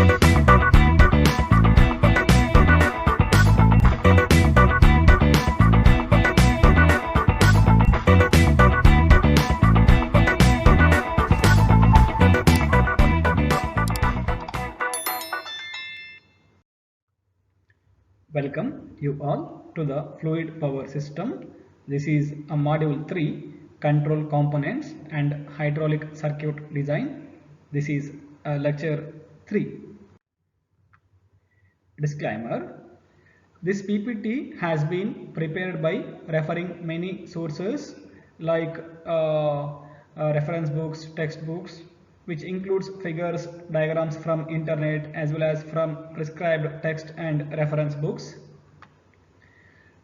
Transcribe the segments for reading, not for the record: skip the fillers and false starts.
Welcome you all to the fluid power system. This is a module 3, control components and hydraulic circuit design. This is lecture 3. Disclaimer: this PPT has been prepared by referring many sources like reference books, textbooks, which includes figures, diagrams from internet as well as from prescribed text and reference books.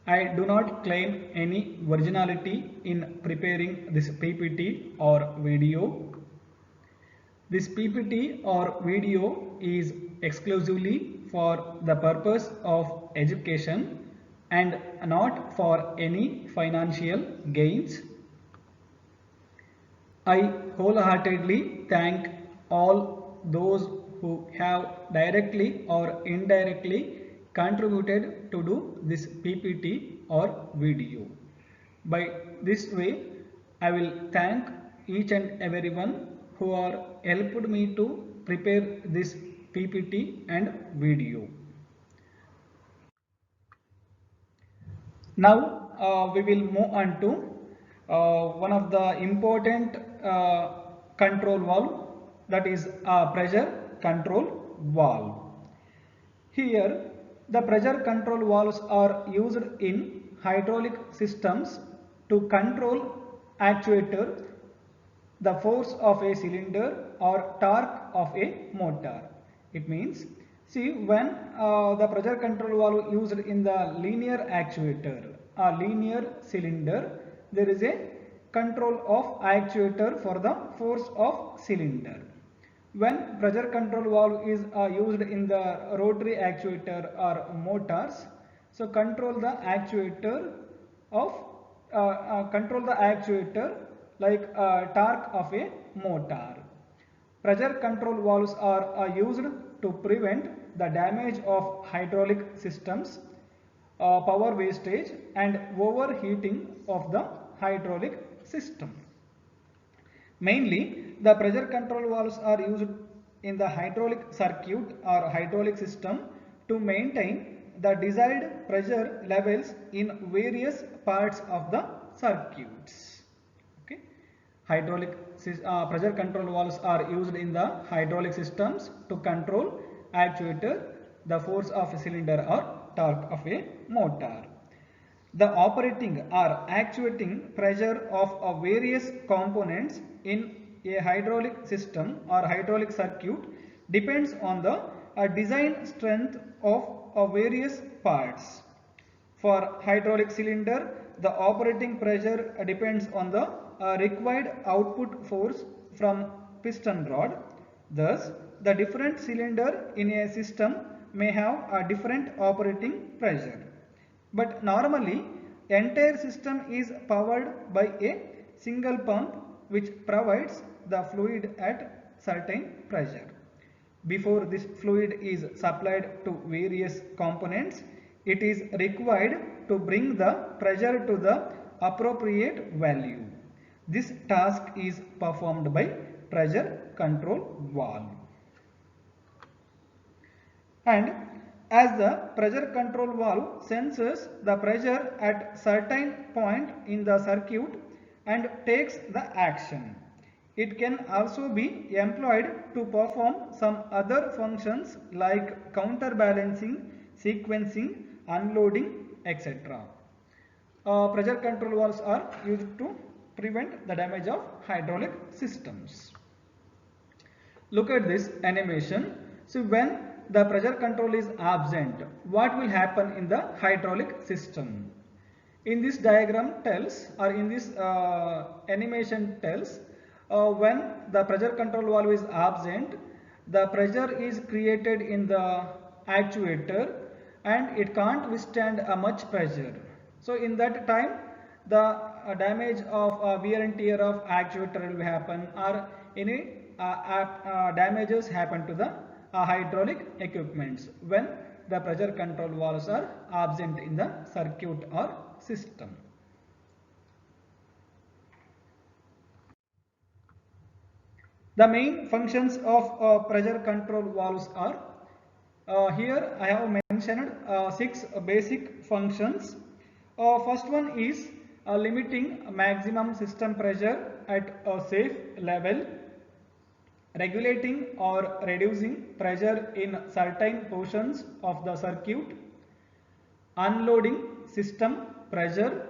I do not claim any originality in preparing this PPT or video. This PPT or video is exclusively for the purpose of education and not for any financial gains. I wholeheartedly thank all those who have directly or indirectly contributed to do this PPT or video. By this way, I will thank each and everyone who are helped me to prepare this PPT and video. Now we will move on to one of the important control valve, that is pressure control valve. Here the pressure control valves are used in hydraulic systems to control actuator, the force of a cylinder or torque of a motor. It means, see, when the pressure control valve used in the linear actuator, a linear cylinder, there is a control of actuator for the force of cylinder. When pressure control valve is used in the rotary actuator or motors, so control the actuator like torque of a motor. Pressure control valves are used to prevent the damage of hydraulic systems, power wastage and overheating of the hydraulic system. Mainly, the pressure control valves are used in the hydraulic circuit or hydraulic system to maintain the desired pressure levels in various parts of the circuits. Okay. Pressure control valves are used in the hydraulic systems to control actuator, the force of a cylinder or torque of a motor. The operating or actuating pressure of various components in a hydraulic system or hydraulic circuit depends on the design strength of various parts. For hydraulic cylinder, the operating pressure depends on the required output force from piston rod. Thus, the different cylinder in a system may have a different operating pressure. But normally, entire system is powered by a single pump which provides the fluid at certain pressure. Before this fluid is supplied to various components, it is required to bring the pressure to the appropriate value. This task is performed by pressure control valve. And as the pressure control valve senses the pressure at certain point in the circuit and takes the action. It can also be employed to perform some other functions like counterbalancing, sequencing, unloading, etc. Pressure control valves are used to prevent the damage of hydraulic systems. Look at this animation. So when the pressure control is absent, what will happen in the hydraulic system? In this diagram tells, or in this animation tells, when the pressure control valve is absent, the pressure is created in the actuator and it can't withstand a much pressure. So in that time, the damage of wear and tear of actuator will happen, or any damages happen to the hydraulic equipments when the pressure control valves are absent in the circuit or system. The main functions of pressure control valves are, here I have mentioned 6 basic functions. First one is limiting maximum system pressure at a safe level, regulating or reducing pressure in certain portions of the circuit, unloading system pressure,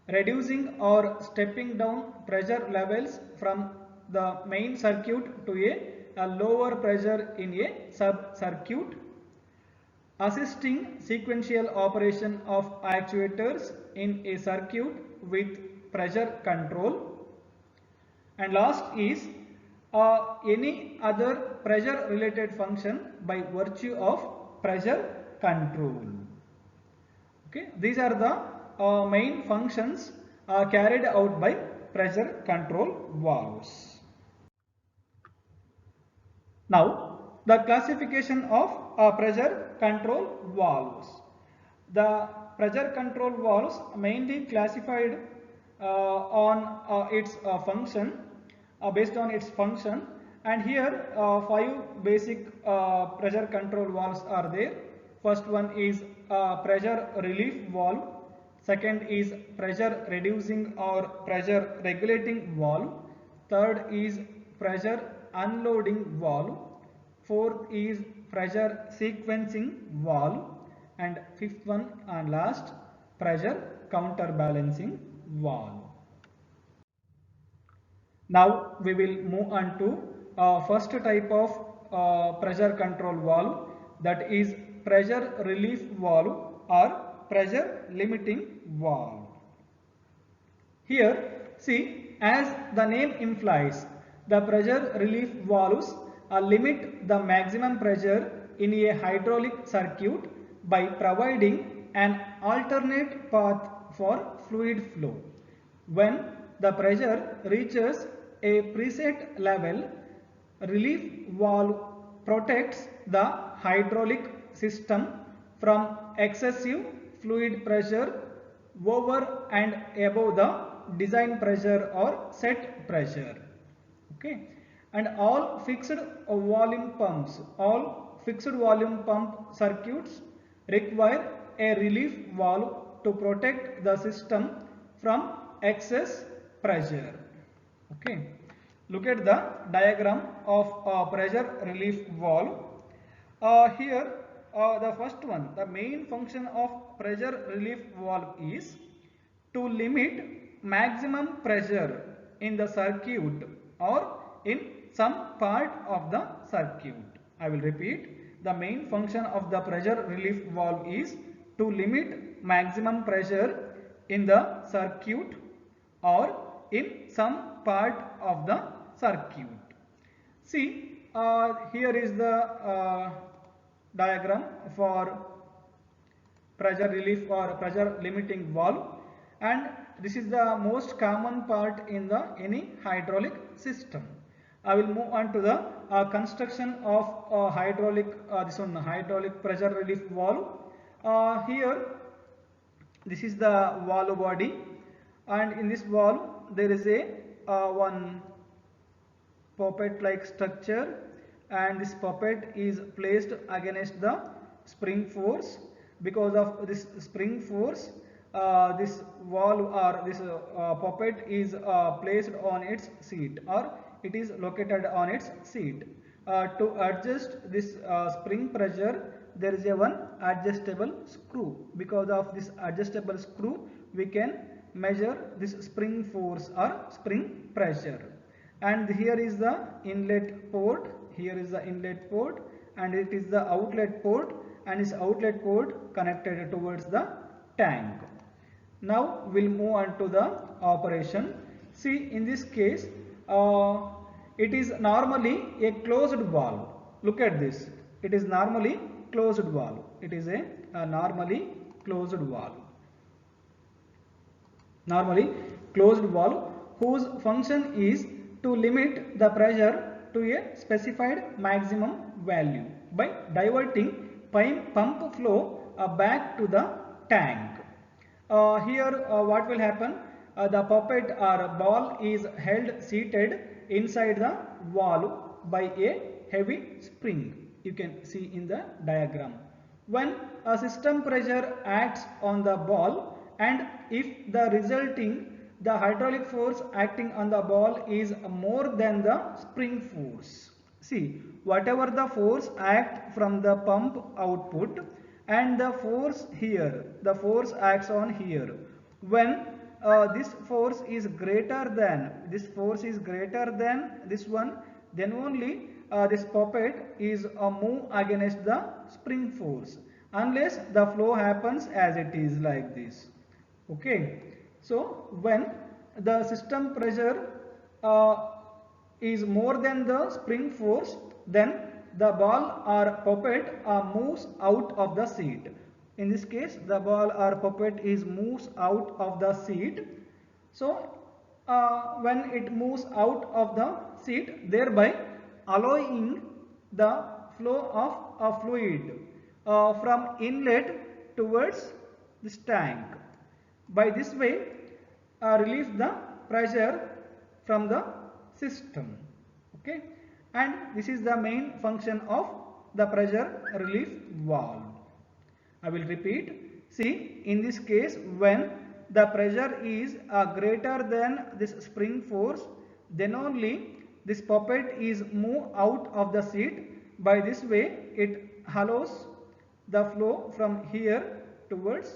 reducing or stepping down pressure levels from the main circuit to a lower pressure in a sub-circuit, assisting sequential operation of actuators in a circuit with pressure control, and last is any other pressure related function by virtue of pressure control. Okay, these are the main functions carried out by pressure control valves. Now, the classification of pressure control valves. The pressure control valves mainly classified on its function, based on its function, and here 5 basic pressure control valves are there. First one is pressure relief valve, second is pressure reducing or pressure regulating valve, third is pressure unloading valve, fourth is pressure sequencing valve, and fifth one and last, pressure counterbalancing valve. Now we will move on to first type of pressure control valve, that is pressure relief valve or pressure limiting valve. Here see, as the name implies, the pressure relief valves limit the maximum pressure in a hydraulic circuit by providing an alternate path for fluid flow. When the pressure reaches a preset level, relief valve protects the hydraulic system from excessive fluid pressure over and above the design pressure or set pressure. Okay, and all fixed volume pump circuits require a relief valve to protect the system from excess pressure. Okay, look at the diagram of pressure relief valve. Here the first one, the main function of pressure relief valve is to limit maximum pressure in the circuit or in some part of the circuit. I will repeat, the main function of the pressure relief valve is to limit maximum pressure in the circuit or in some part of the circuit. See, here is the diagram for pressure relief or pressure limiting valve, and this is the most common part in the any hydraulic system. I will move on to the construction of hydraulic hydraulic pressure relief valve. Here this is the valve body, and in this valve there is a one puppet like structure, and this puppet is placed against the spring force. Because of this spring force, this valve or this puppet is placed on its seat, or it is located on its seat. To adjust this spring pressure, there is a one adjustable screw. Because of this adjustable screw, we can measure this spring force or spring pressure. And here is the inlet port, here is the inlet port, and it is the outlet port, and this outlet port connected towards the tank. Now we'll move on to the operation. See, in this case it is normally a closed valve. Look at this, it is normally closed valve. It is a normally closed valve. Normally closed valve whose function is to limit the pressure to a specified maximum value by diverting pump flow back to the tank. Here what will happen? The puppet or ball is held seated inside the wall by a heavy spring. You can see in the diagram. When a system pressure acts on the ball, and if the resulting the hydraulic force acting on the ball is more than the spring force. See, whatever the force act from the pump output and the force here, the force acts on here. When this force is greater than this one, then only this puppet is move against the spring force, unless the flow happens as it is like this. Okay, so when the system pressure is more than the spring force, then the ball or puppet moves out of the seat. In this case, the ball or puppet moves out of the seat. So when it moves out of the seat, thereby allowing the flow of a fluid from inlet towards this tank. By this way, relieve the pressure from the system. Okay, and this is the main function of the pressure relief valve. I will repeat. See, in this case, when the pressure is greater than this spring force, then only this puppet is moved out of the seat. By this way, it allows the flow from here towards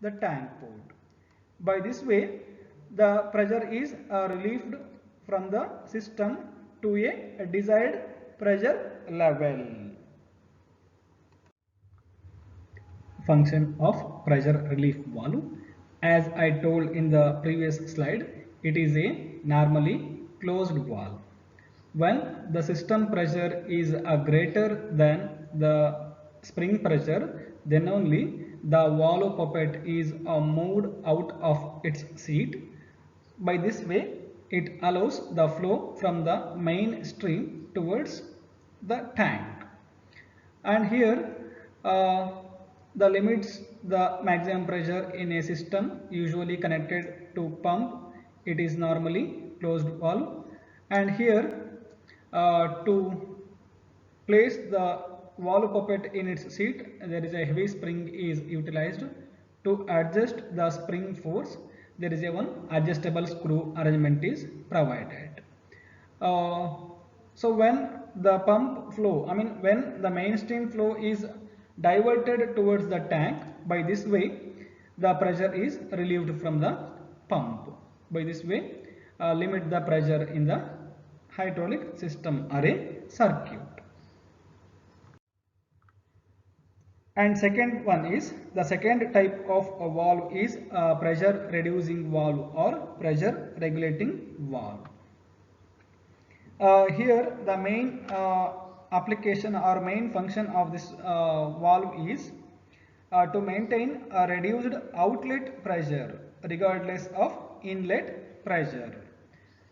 the tank port. By this way, the pressure is relieved from the system to a desired pressure level. Function of pressure relief valve. As I told in the previous slide, it is a normally closed valve. When the system pressure is greater than the spring pressure, then only the valve puppet is moved out of its seat. By this way, it allows the flow from the main stream towards the tank. And here the limits the maximum pressure in a system usually connected to pump. It is normally closed valve. And here to place the valve puppet in its seat, there is a heavy spring is utilized. To adjust the spring force, there is a one adjustable screw arrangement is provided. So when the pump flow, when the mainstream flow is diverted towards the tank, by this way the pressure is relieved from the pump. By this way, limit the pressure in the hydraulic system or a circuit. And second one is, the second type of a valve is pressure reducing valve or pressure regulating valve. Here the main application or main function of this valve is to maintain a reduced outlet pressure regardless of inlet pressure.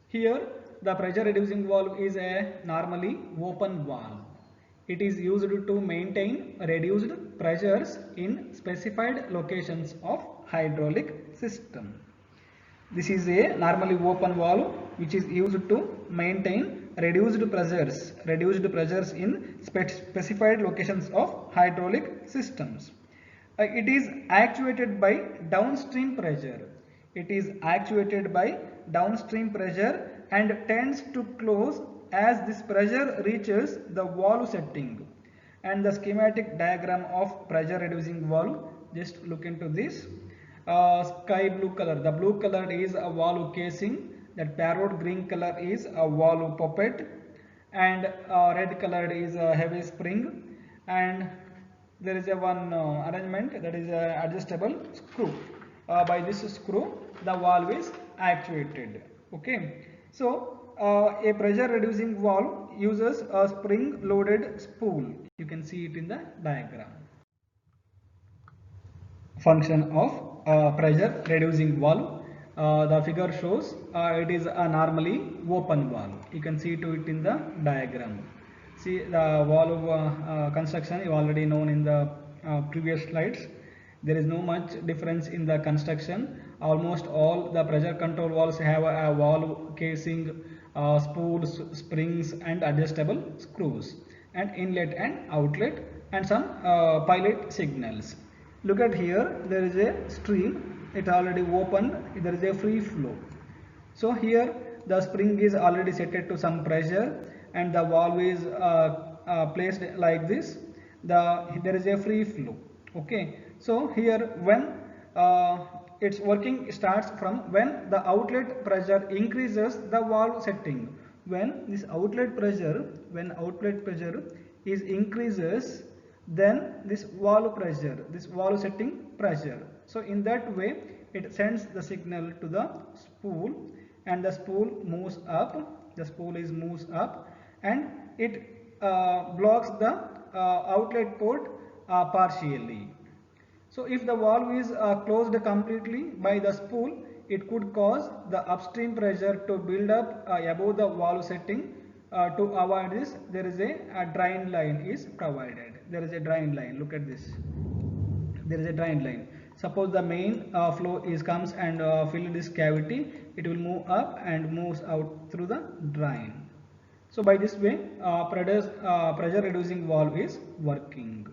Here the pressure reducing valve is a normally open valve. It is used to maintain reduced pressures in specified locations of hydraulic system. This is a normally open valve which is used to maintain reduced pressures in specified locations of hydraulic systems. It is actuated by downstream pressure. And tends to close as this pressure reaches the valve setting. And the schematic diagram of pressure reducing valve, just look into this. Sky blue color, the blue color is a valve casing, that parrot green color is a valve puppet, and red color is a heavy spring, and there is a one arrangement, that is a adjustable screw. By this screw the valve is actuated. Okay, so a pressure reducing valve uses a spring loaded spool. You can see it in the diagram. Function of pressure reducing valve. the figure shows it is a normally open valve. You can see to it in the diagram. See the valve construction is already known in the previous slides. There is no much difference in the construction. Almost all the pressure control valves have a valve casing, spools, springs and adjustable screws, and inlet and outlet, and some pilot signals. Look at here, there is a stream, it already opened, there is a free flow. So here the spring is already set to some pressure and the valve is placed like this. There is a free flow. Okay, so here when its working starts from when the outlet pressure increases the valve setting. When this outlet pressure is increases, then this valve setting pressure. So in that way it sends the signal to the spool, and the spool moves up, and it blocks the outlet port partially. So if the valve is closed completely by the spool, it could cause the upstream pressure to build up above the valve setting. To avoid this, there is a drain line is provided. There is a drain line. Look at this. There is a drain line. Suppose the main flow comes and fill this cavity, it will move up and moves out through the drain. So by this way, pressure reducing valve is working.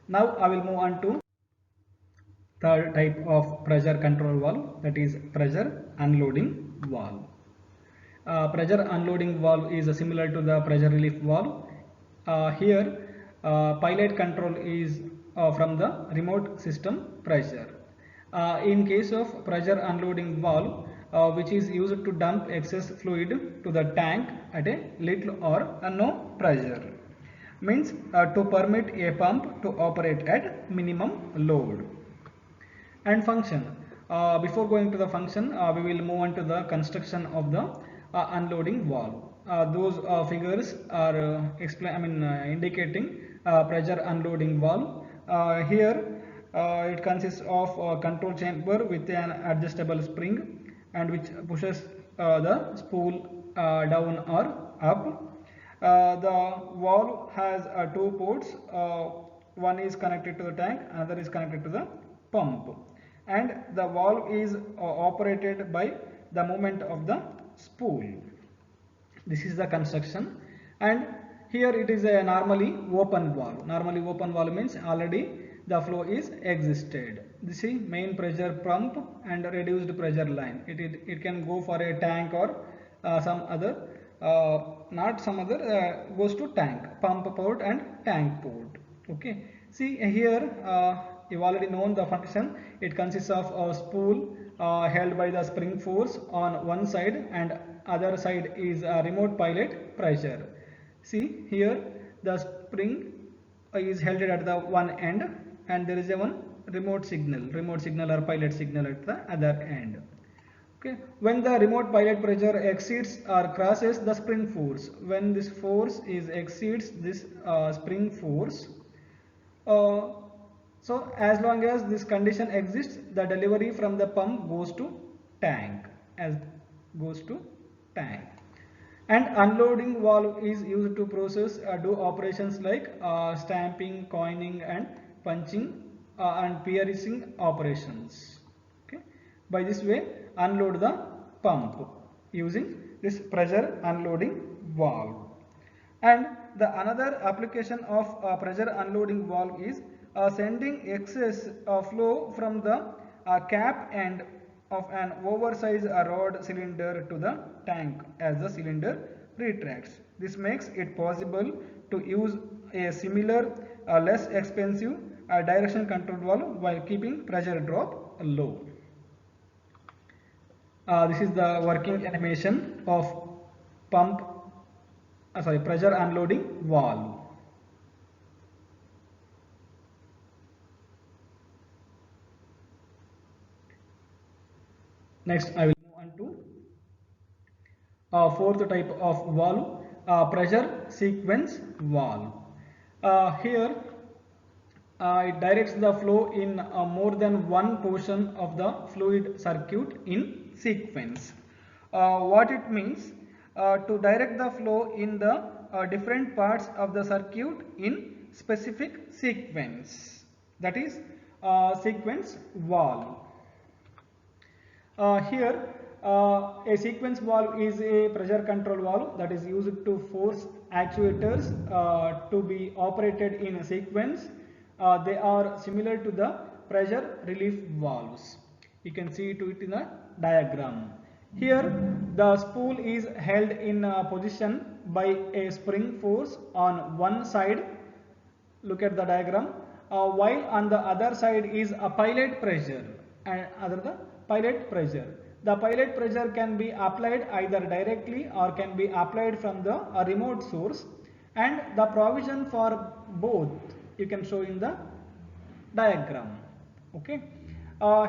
Now I will move on to third type of pressure control valve, that is pressure unloading valve. Pressure unloading valve is similar to the pressure relief valve. Here pilot control is from the remote system pressure. In case of pressure unloading valve, which is used to dump excess fluid to the tank at a little or no pressure, means to permit a pump to operate at minimum load. And function. Before going to the function, we will move on to the construction of the unloading valve. Those figures are indicating pressure unloading valve. Here it consists of a control chamber with an adjustable spring, and which pushes the spool down or up. The valve has two ports. One is connected to the tank, another is connected to the pump, and the valve is operated by the movement of the spool. This is the construction, and here it is a normally open valve. Normally open valve means already the flow is existed. This is main pressure pump and reduced pressure line. It can go for a tank or some other, not some other, goes to tank, pump port and tank port. Okay, see here you've already known the function. It consists of a spool held by the spring force on one side, and other side is a remote pilot pressure. See here the spring is held at the one end, and there is a one remote signal or pilot signal at the other end. Okay, when the remote pilot pressure exceeds or crosses the spring force, when this force exceeds this spring force, so as long as this condition exists, the delivery from the pump goes to tank, and unloading valve is used to process do operations like stamping, coining and punching and piercing operations. Okay, by this way unload the pump using this pressure unloading valve. And the another application of pressure unloading valve is sending excess flow from the cap end of an oversized rod cylinder to the tank as the cylinder retracts. This makes it possible to use a similar less expensive direction control valve while keeping pressure drop low. This is the working animation of pressure unloading valve. Next I will move on to fourth type of valve, pressure sequence valve. Here it directs the flow in more than one portion of the fluid circuit in sequence. What it means? To direct the flow in the different parts of the circuit in specific sequence. That is sequence valve. Here a sequence valve is a pressure control valve that is used to force actuators to be operated in a sequence. They are similar to the pressure relief valves. You can see it in the diagram. Here the spool is held in position by a spring force on one side. Look at the diagram. While on the other side is a pilot pressure and other the pilot pressure. The pilot pressure can be applied either directly or can be applied from the remote source, and the provision for both you can show in the diagram. Okay.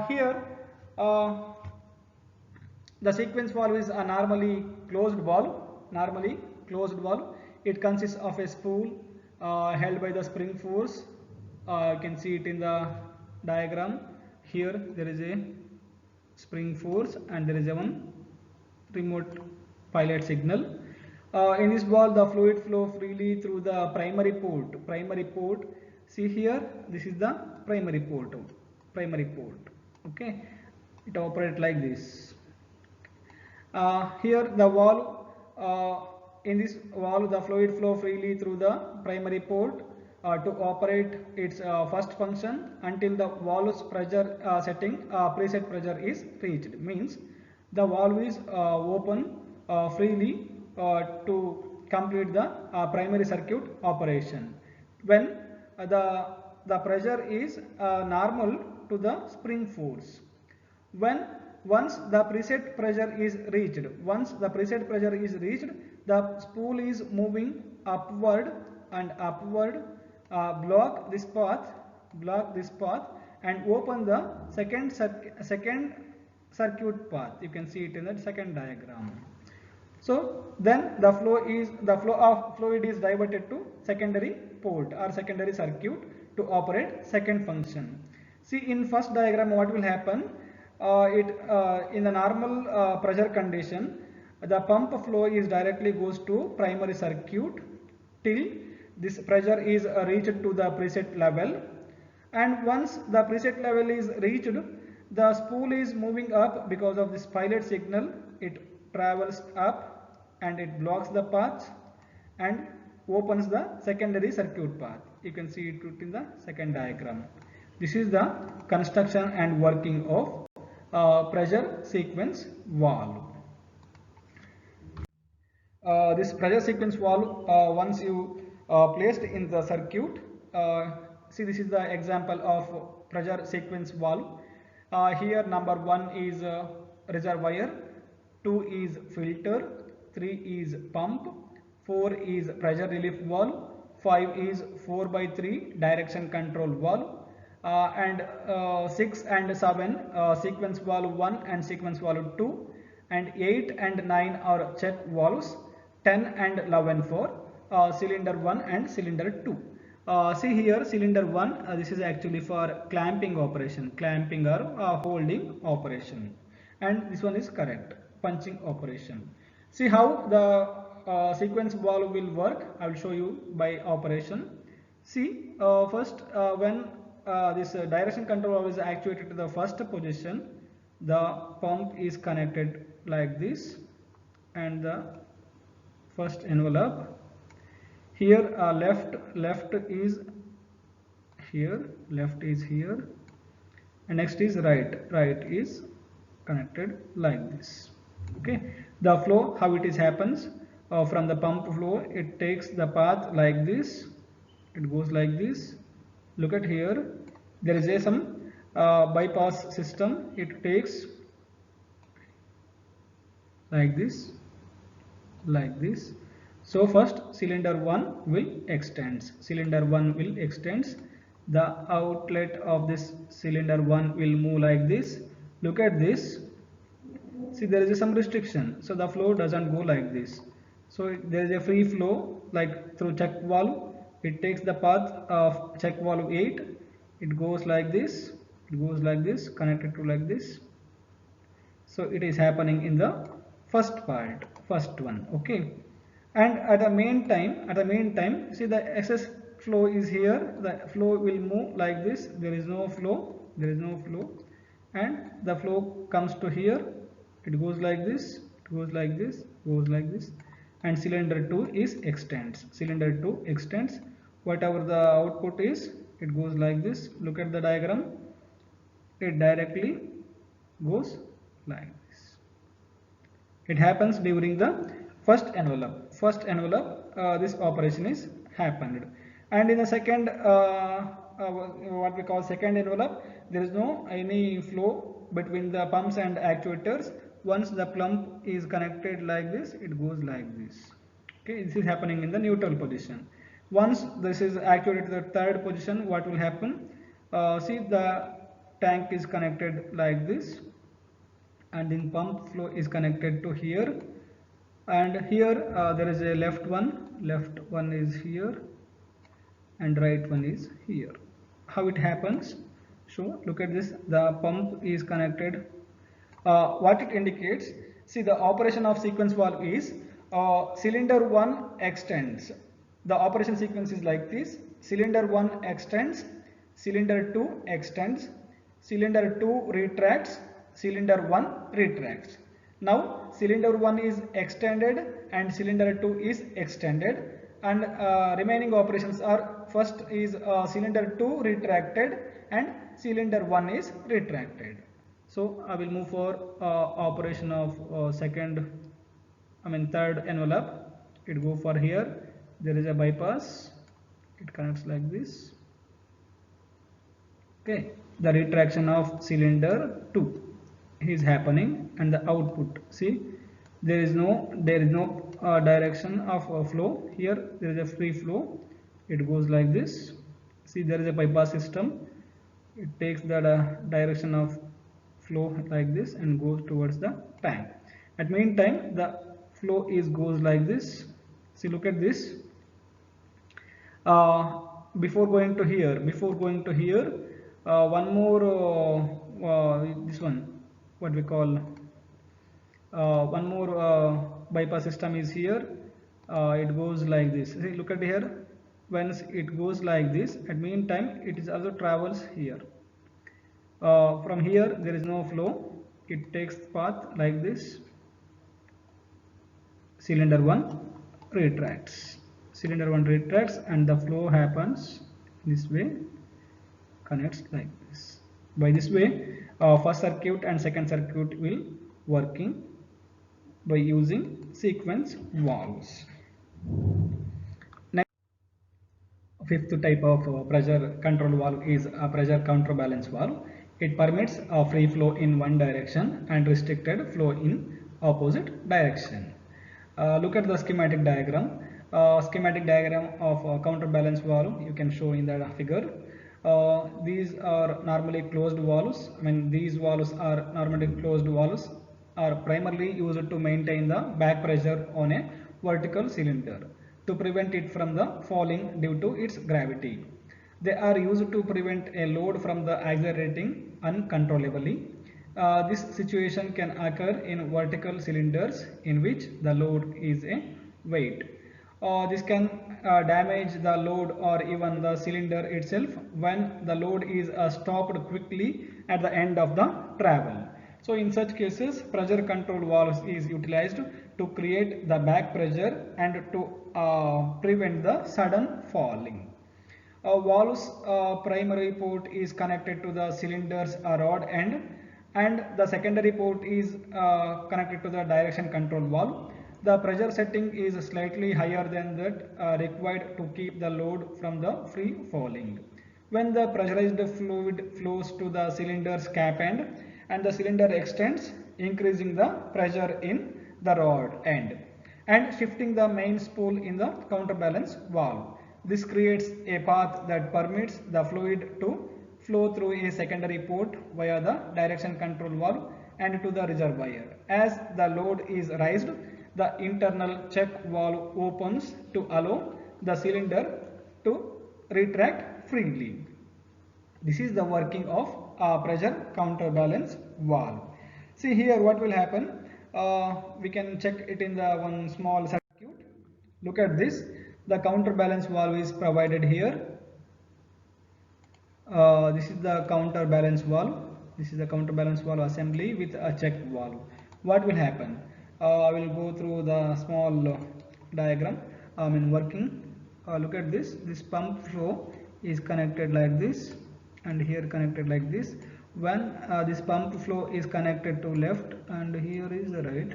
Here the sequence valve is a normally closed valve. It consists of a spool held by the spring force. You can see it in the diagram. Here there is a spring force and there is a one remote pilot signal. In this valve the fluid flow freely through the primary port. See here, this is the primary port. Okay, it operates like this. Here the valve, in this valve the fluid flow freely through the primary port to operate its first function until the valve's pressure setting preset pressure is reached. Means the valve is open freely to complete the primary circuit operation when the pressure is normal to the spring force. Once the preset pressure is reached, the spool is moving upward and upward. Block this path and open the second circuit path. You can see it in the second diagram. So then the flow of fluid is diverted to secondary port or secondary circuit to operate second function. See in first diagram what will happen? In the normal pressure condition, the pump flow is directly goes to primary circuit till this pressure is reached to the preset level, and once the preset level is reached, the spool is moving up because of this pilot signal. It travels up and it blocks the path and opens the secondary circuit path. You can see it in the second diagram. This is the construction and working of pressure sequence valve. This pressure sequence valve, once you placed in the circuit, see this is the example of pressure sequence valve. Here number 1 is reservoir, 2 is filter, 3 is pump, 4 is pressure relief valve, 5 is 4/3 direction control valve, and 6 and 7 sequence valve 1 and sequence valve 2, and 8 and 9 are check valves, 10 and 11 for cylinder 1 and cylinder 2. See here cylinder 1, this is actually for clamping operation, clamping or holding operation, and this one is correct, punching operation. See how the sequence valve will work. I will show you by operation. See first when this direction control valve is actuated to the first position, the pump is connected like this and the first envelope. Here left is here, and next is right is connected like this. Okay, the flow how it is happens from the pump flow, it takes the path like this, it goes like this. Look at here, there is a some bypass system. It takes like this. So first cylinder 1 will extends. The outlet of this cylinder 1 will move like this. Look at this. See there is some restriction. So the flow doesn't go like this. So there is a free flow like through check valve. it takes the path of check valve 8. It goes like this. It goes like this, connected to like this. So it is happening in the first part, first one. Okay. And at the meantime, see the excess flow is here. The flow will move like this. There is no flow. There is no flow. And the flow comes to here. It goes like this. It goes like this. Goes like this. And cylinder 2 is extends. Cylinder 2 extends. Whatever the output is, it goes like this. Look at the diagram. It directly goes like this. It happens during the first envelope. First envelope, this operation is happened. And in the second, what we call second envelope, there is no any flow between the pumps and actuators. Once the pump is connected like this, it goes like this. Okay, this is happening in the neutral position. Once this is actuated to the third position, what will happen? See, the tank is connected like this, and in pump flow is connected to here, and here there is a left one is here, and right one is here. How it happens? So look at this, the pump is connected. What it indicates, see the operation of sequence valve is cylinder 1 extends. The operation sequence is like this: cylinder 1 extends, cylinder 2 extends, cylinder 2 retracts, cylinder 1 retracts. Now cylinder 1 is extended and cylinder 2 is extended, and remaining operations are: first is cylinder 2 retracted and cylinder 1 is retracted. So I will move for operation of third envelope. It go for here. There is a bypass. It connects like this. Okay, the retraction of cylinder 2 is happening, and the output. See, there is no direction of flow here. There is a free flow. It goes like this. See, there is a bypass system. It takes the direction of flow like this and goes towards the tank. At meantime, the flow goes like this. See, look at this. Before going to here, one more this one, what we call one more bypass system is here. It goes like this. See, look at here. Once it goes like this, at meantime it is also travels here. From here there is no flow. It takes path like this. Cylinder 1 retracts. Cylinder 1 retracts, and the flow happens this way, connects like this. By this way, first circuit and second circuit will working by using sequence valves. Next, fifth type of pressure control valve is a pressure counterbalance valve. It permits a free flow in one direction and restricted flow in opposite direction. Look at the schematic diagram. Schematic diagram of counterbalance valve you can show in the figure. These are normally closed valves. These valves are normally closed valves, are primarily used to maintain the back pressure on a vertical cylinder to prevent it from the falling due to its gravity. They are used to prevent a load from the accelerating uncontrollably. This situation can occur in vertical cylinders in which the load is a weight. This can damage the load or even the cylinder itself when the load is stopped quickly at the end of the travel. So in such cases, pressure control valves is utilized to create the back pressure and to prevent the sudden falling. Valve's primary port is connected to the cylinder's rod end, and the secondary port is connected to the direction control valve. The pressure setting is slightly higher than that required to keep the load from the free falling. When the pressurized fluid flows to the cylinder's cap end and the cylinder extends, increasing the pressure in the rod end and shifting the main spool in the counterbalance valve. This creates a path that permits the fluid to flow through a secondary port via the direction control valve and to the reservoir. As the load is raised, the internal check valve opens to allow the cylinder to retract freely. This is the working of pressure counterbalance valve. See here what will happen. We can check it in the one small circuit. Look at this. The counterbalance valve is provided here. This is the counterbalance valve. This is the counterbalance valve assembly with a check valve. What will happen? I will go through the small diagram. Working. Look at this. This pump flow is connected like this, and here connected like this. When this pump flow is connected to left, and here is the right.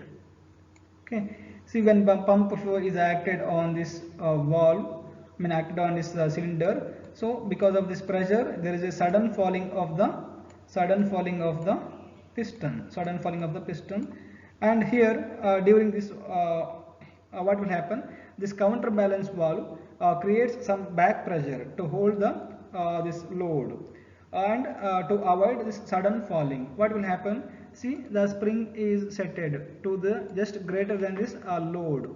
Okay. See, when pump flow is acted on this valve, acted on this cylinder. So because of this pressure, there is a sudden falling of the piston, and here during this what will happen? This counterbalance valve creates some back pressure to hold the this load, and to avoid this sudden falling. What will happen? See, the spring is setted to the just greater than this load,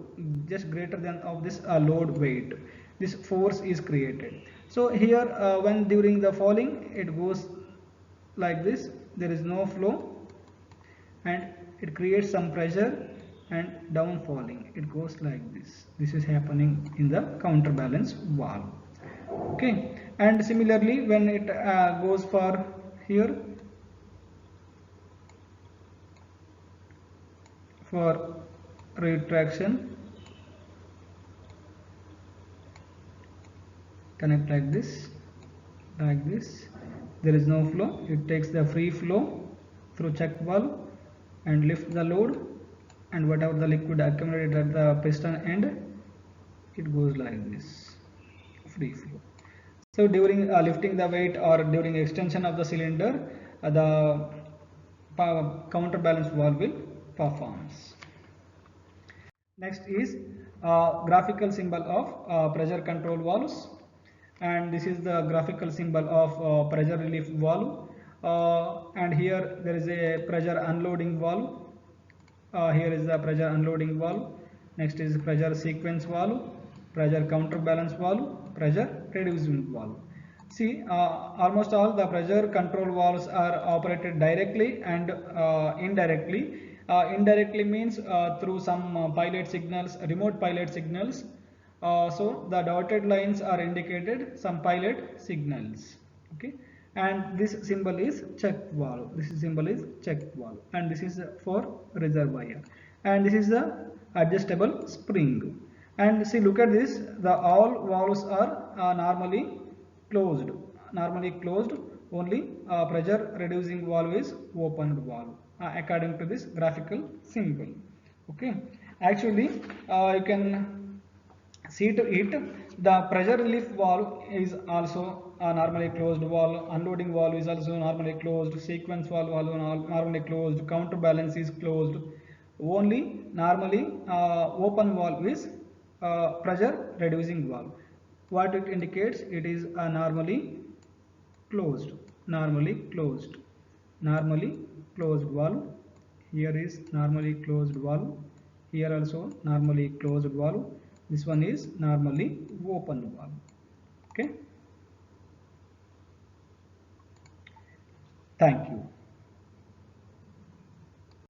just greater than of this load weight. This force is created. So here when during the falling, it goes like this. There is no flow, and it creates some pressure, and down falling it goes like this. This is happening in the counterbalance valve. Okay, and similarly when it goes for here for retraction, connect like this, there is no flow. It takes the free flow through check valve and lift the load, and whatever the liquid accumulated at the piston end, it goes like this, free flow. So during lifting the weight or during extension of the cylinder, the counterbalance valve will performs. Next is graphical symbol of pressure control valves, and this is the graphical symbol of pressure relief valve, and here there is a pressure unloading valve. Here is the pressure unloading valve. Next is pressure sequence valve, pressure counterbalance valve, pressure reducing valve. See, almost all the pressure control valves are operated directly and indirectly. Indirectly means through some pilot signals, remote pilot signals. So the dotted lines are indicated some pilot signals. Okay, and this symbol is check valve. This symbol is check valve, and this is for reservoir, and this is the adjustable spring. And see, look at this. The all valves are normally closed. Only pressure reducing valve is opened valve according to this graphical symbol. Okay, actually you can see to it, the pressure relief valve is also normally closed valve, unloading valve is also normally closed, sequence valve normally closed, counterbalance is closed. Only normally open valve is pressure reducing valve. What it indicates? It is normally closed, normally closed valve. Here is normally closed valve, here also normally closed valve, this one is normally open valve. Okay, thank you.